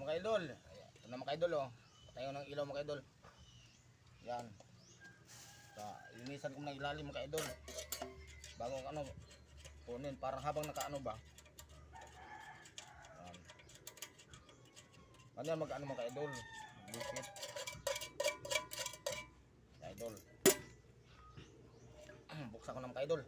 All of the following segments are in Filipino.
mga idol. Ito na mga idol oh. Patayo ng ilaw mga idol. Yan. Linisan ko na ilalim mga idol. Bago ano, kunin parang habang nakaano ba. Yan. Ganyan mag-ano mga idol. Busit. Mga idol. Buksan ko na mga idol.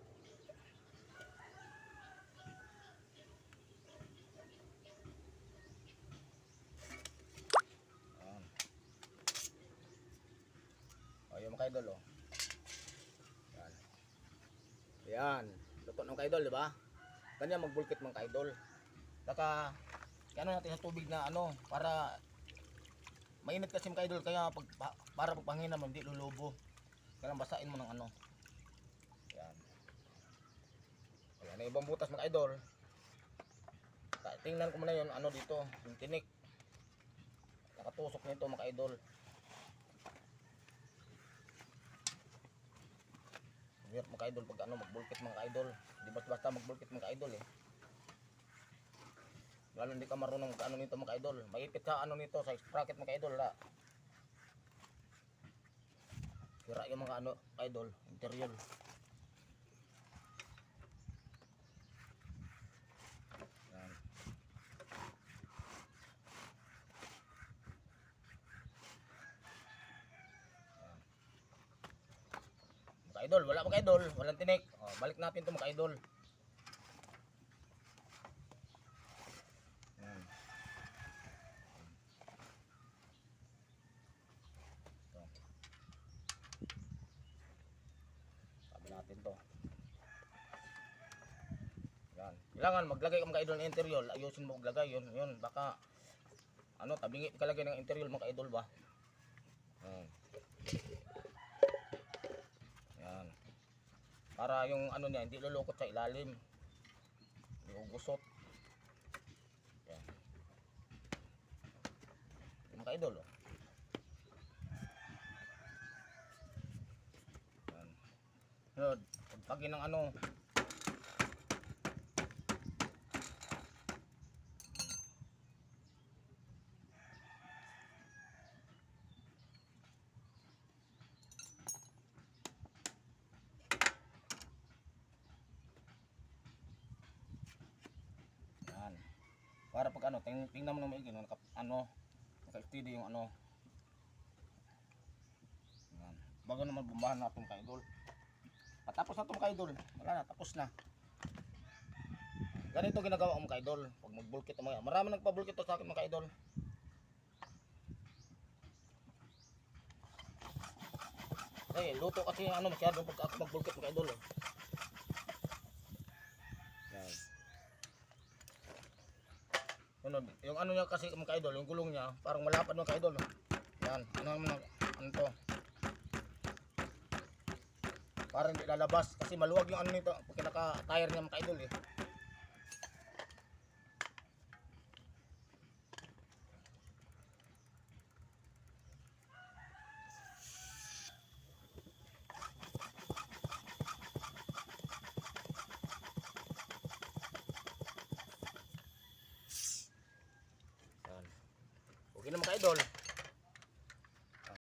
Ayan mga idol oh. Yan. Yan. Luto ng mga idol, di ba? Ganyan magbulkit mga idol. Saka ano natin sa tubig na ano para mainit kasi mga idol, kaya para pagpangina mo hindi lulubo. Kaya basain mo ng ano. Yan. Ayan, ibang butas mga idol. Tingnan ko muna yun ano dito, yung tinik. Nakatusok nito mga idol. Hirap mga idol pag ano magbulkit mga idol. Di basta magbulkit mga idol eh. Lalo hindi ka marunong mag ano nito mga idol. Maipit sa ano nito sa sprocket mga idol la. Sira yung mga ano idol, interior. Yan. Mga idol, wala mga idol, walang tinik. Oh, balik natin 'to mga idol. Yan. Ito. Sabi natin 'to. Yan. Kailangan maglagay ka mga idol ng interior, ayusin mo maglagay yun, baka ano, tabingi kalagay ng interior mga idol ba. Yan. Yan. Para yung ano niya hindi lulukot sa ilalim. Hindi ugusot. Yan. Yung mga idol oh. Yan. Sunod, pagpagin ng ano. Yan. Para pag ano, tingnan mo na maigi no, naka-steady yung ano. Yan. Bago naman bumbahan natin mga idol. Patapos na ito mga idol. Wala na, tapos na. Ganito ginagawa ko mga idol. Pag magbulkit mo yan. Marami nagpabulkit to sa akin mga idol. Eh, luto kasi yung ano masyado pag ako magbulkit mga idol. Yan. Yung ano niya kasi mga idol, yung gulong niya, parang malapad mga idol. Yan, ano to. Para hindi lalabas kasi maluwag yung ano nito, pag naka-tire niya mga idol eh. Yan. Okay na mga idol.